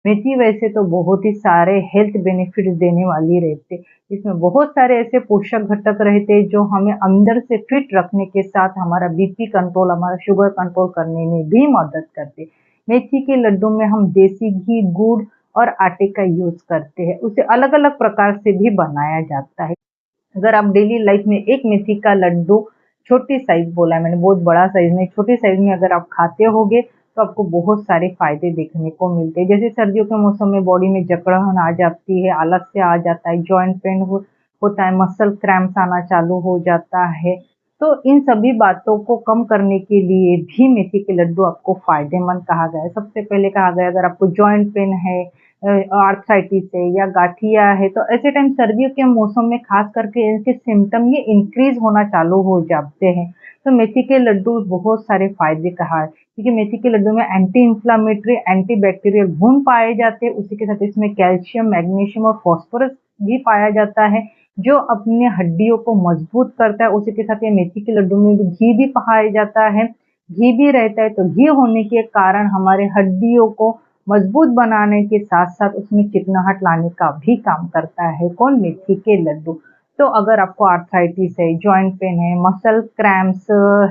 मेथी वैसे तो बहुत ही सारे हेल्थ बेनिफिट्स देने वाली रहती है। इसमें बहुत सारे ऐसे पोषक घटक रहते हैं जो हमें अंदर से फिट रखने के साथ हमारा बीपी कंट्रोल, हमारा शुगर कंट्रोल करने में भी मदद करते हैं। मेथी के लड्डू में हम देसी घी, गुड़ और आटे का यूज़ करते हैं। उसे अलग-अलग प्रकार से भी बनाया जाता है। अगर आप डेली लाइफ में एक मेथी का लड्डू, छोटी साइज़ बोला है मैंने, बहुत बड़ा साइज़ नहीं, छोटी साइज़ में अगर आप खाते होगे तो आपको बहुत सारे फ़ायदे देखने को मिलते हैं। जैसे सर्दियों के मौसम में बॉडी में जकड़न आ जाती है, आलस्य आ जाता है, जॉइंट पेन होता है, मसल क्रैम्प्स आना चालू हो जाता है। तो इन सभी बातों को कम करने के लिए भी मेथी के लड्डू आपको फ़ायदेमंद कहा गया है। सबसे पहले कहा गया है अगर आपको जॉइंट पेन है, आर्थराइटिस है या गठिया है, तो ऐसे टाइम सर्दियों के मौसम में खास करके इनके सिम्पटम ये इंक्रीज होना चालू हो जाते हैं। तो मेथी के लड्डू बहुत सारे फायदे कहा है, क्योंकि मेथी के लड्डू में एंटी इंफ्लामेटरी, एंटी बैक्टीरियल गुण पाए जाते हैं। उसी के साथ इसमें कैल्शियम, मैग्नीशियम और फास्फोरस भी पाया जाता है, जो अपने हड्डियों को मजबूत करता है। उसी के साथ ये मेथी के लड्डू में भी घी भी पाया जाता है, घी भी रहता है, तो घी होने के कारण हमारे हड्डियों को मजबूत बनाने के साथ-साथ उसमें चिकनाहट लाने का भी काम करता है कौन? मेथी के लड्डू। तो अगर आपको आर्थराइटिस है, जॉइंट पेन है, मसल क्रैम्प्स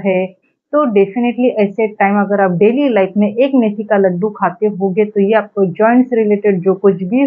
है, तो डेफ़िनेटली ऐसे टाइम अगर आप डेली लाइफ़ में एक मेथी का लड्डू खाते होगे, तो ये आपको जॉइंट से रिलेटेड जो कुछ भी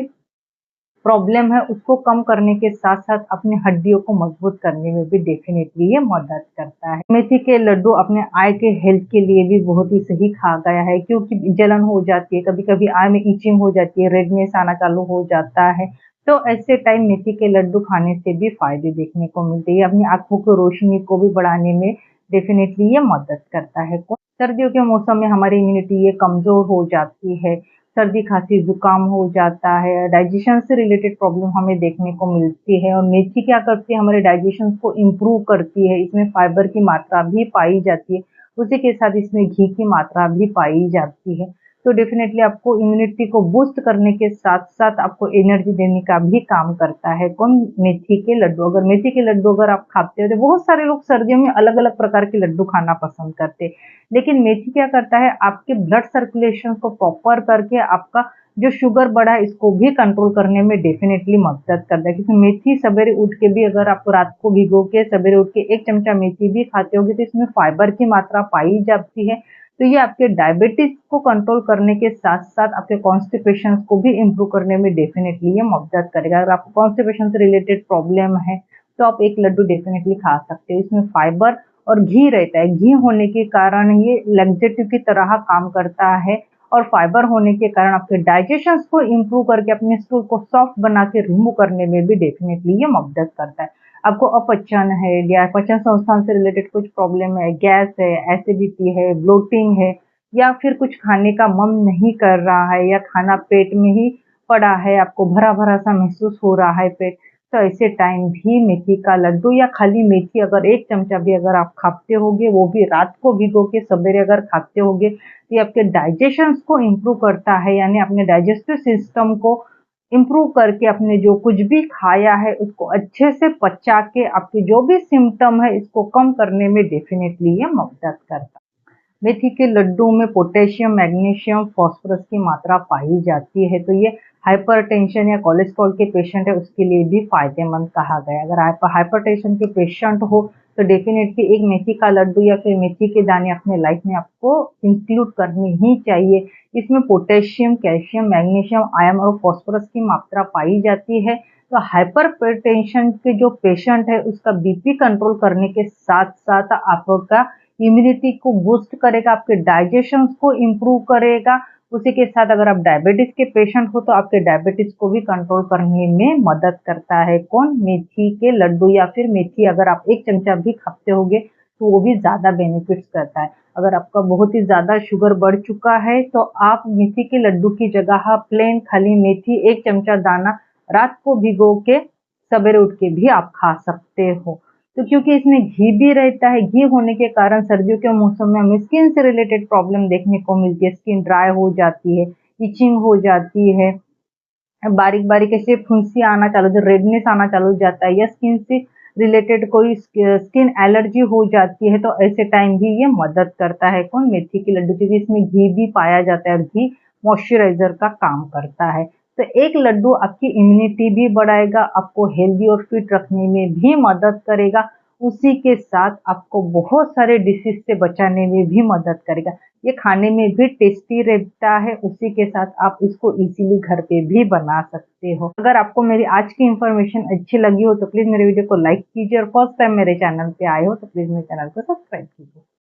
प्रॉब्लम है, उसको कम करने के साथ-साथ अपनी हड्डियों को मजबूत करने में भी डेफ़िनेटली ये मदद करता है। मेथी के लड्डू अपने आई के हेल्थ के लिए भी बहुत ही सही कहा गया है, क्योंकि जलन हो जाती है, कभी-कभी आई में इचिंग हो जाती है, रेडनेस आना चालू हो जाता है। तो ऐसे टाइम मेथी के लड्डू खाने से भी फ़ायदे देखने को मिलते हैं। ये अपनी आँखों की रोशनी को भी बढ़ाने में डेफ़िनेटली ये मदद करता है। सर्दियों के मौसम में हमारी इम्यूनिटी ये कमज़ोर हो जाती है। सर्दी, खाँसी, ज़ुकाम हो जाता है, डाइजेशन से रिलेटेड प्रॉब्लम हमें देखने को मिलती है। और मेथी क्या करती है, हमारे डाइजेशन को इम्प्रूव करती है, इसमें फाइबर की मात्रा भी पाई जाती है, उसी के साथ इसमें घी की मात्रा भी पाई जाती है। तो डेफ़िनेटली आपको इम्यूनिटी को बूस्ट करने के साथ-साथ आपको एनर्जी देने का भी काम करता है कौन? मेथी के लड्डू। अगर मेथी के लड्डू अगर आप खाते हो, तो बहुत सारे लोग सर्दियों में अलग-अलग प्रकार के लड्डू खाना पसंद करते हैं। लेकिन मेथी क्या करता है, आपके ब्लड सर्कुलेशन को प्रॉपर करके आपका जो शुगर बढ़ा है इसको भी कंट्रोल करने में डेफिनेटली मदद करता है। क्योंकि मेथी सवेरे उठ के भी अगर आप रात को भिगो के सवेरे उठ के 1 चमचा मेथी भी खाते होगे तो इसमें फाइबर की मात्रा पाई जाती है। तो ये आपके डायबिटीज़ को कंट्रोल करने के साथ-साथ आपके कॉन्स्टिपेशन को भी इम्प्रूव करने में डेफिनेटली ये मदद करेगा। अगर आपको कॉन्स्टिपेशन से रिलेटेड प्रॉब्लम है, तो आप एक लड्डू डेफिनेटली खा सकते हो। इसमें फाइबर और घी रहता है। घी होने के कारण ये लैक्सेटिव की तरह काम करता है और फाइबर होने के कारण आपके डाइजेशन को इम्प्रूव करके अपने स्टूल को सॉफ्ट बना के रिमूव करने में भी डेफिनेटली ये मदद करता है। आपको अपचन है या पाचन संस्थान से रिलेटेड कुछ प्रॉब्लम है, गैस है, एसिडिटी है, ब्लोटिंग है या फिर कुछ खाने का मन नहीं कर रहा है या खाना पेट में ही पड़ा है, आपको भरा-भरा सा महसूस हो रहा है पेट, तो ऐसे टाइम भी मेथी का लड्डू या खाली मेथी अगर 1 चमचा भी अगर आप खाते होगे, वो भी रात को भिगो के सवेरे अगर खाते होगे, तो ये आपके डाइजेशन को इम्प्रूव करता है, यानी अपने डाइजेस्टिव सिस्टम को इम्प्रूव करके अपने जो कुछ भी खाया है, उसको अच्छे से पचा के आपके जो भी सिम्पटम है, इसको कम करने में डेफ़िनेटली ये मदद करता है। मेथी के लड्डू में पोटेशियम, मैग्नीशियम, फास्फोरस की मात्रा पाई जाती है, तो ये हाइपरटेंशन या कोलेस्ट्रॉल के पेशेंट है उसके लिए भी फ़ायदेमंद कहा गया है। अगर आप हाइपरटेंशन के पेशेंट हो, तो डेफ़िनेटली एक मेथी का लड्डू या फिर मेथी के दाने अपने लाइफ में आपको इंक्लूड करने ही चाहिए। इसमें पोटेशियम, कैल्शियम, मैग्नीशियम, आयरन और फास्फोरस की मात्रा पाई जाती है। तो हाइपरटेंशन के जो पेशेंट है, उसका बीपी कंट्रोल करने के साथ-साथ आपका इम्यूनिटी को बूस्ट करेगा, आपके डाइजेशन को इम्प्रूव करेगा। उसी के साथ अगर आप डायबिटीज़ के पेशेंट हो तो आपके डायबिटीज़ को भी कंट्रोल करने में मदद करता है कौन? मेथी के लड्डू या फिर मेथी अगर आप 1 चमचा भी खाते होगे तो वो भी ज़्यादा बेनिफिट्स करता है। अगर आपका बहुत ही ज़्यादा शुगर बढ़ चुका है तो आप मेथी के लड्डू की जगह प्लेन खाली मेथी 1 चमचा दाना रात को भिगो के सवेरे उठ के भी आप खा सकते हो। तो क्योंकि इसमें घी भी रहता है, घी होने के कारण सर्दियों के मौसम में हमें स्किन से रिलेटेड प्रॉब्लम देखने को मिलती है, स्किन ड्राई हो जाती है, इचिंग हो जाती है, बारीक-बारीक ऐसे फुंसी आना चालू हो रेडनेस आना चालू हो जाता है या स्किन से रिलेटेड कोई स्किन एलर्जी हो जाती है, तो ऐसे टाइम भी ये मदद करता है कौन? मेथी के लड्डू, क्योंकि इसमें घी भी पाया जाता है और घी मॉइस्चराइजर का काम करता है। तो एक लड्डू आपकी इम्यूनिटी भी बढ़ाएगा, आपको हेल्दी और फिट रखने में भी मदद करेगा, उसी के साथ आपको बहुत सारे डिसीज़ से बचाने में भी मदद करेगा। ये खाने में भी टेस्टी रहता है, उसी के साथ आप इसको इज़िली घर पे भी बना सकते हो। अगर आपको मेरी आज की इन्फॉर्मेशन अच्छी लगी हो तो प्लीज़ मेरे वीडियो को लाइक कीजिए और फर्स्ट टाइम मेरे चैनल पे आए हो तो प्लीज़ मेरे चैनल को सब्सक्राइब कीजिए।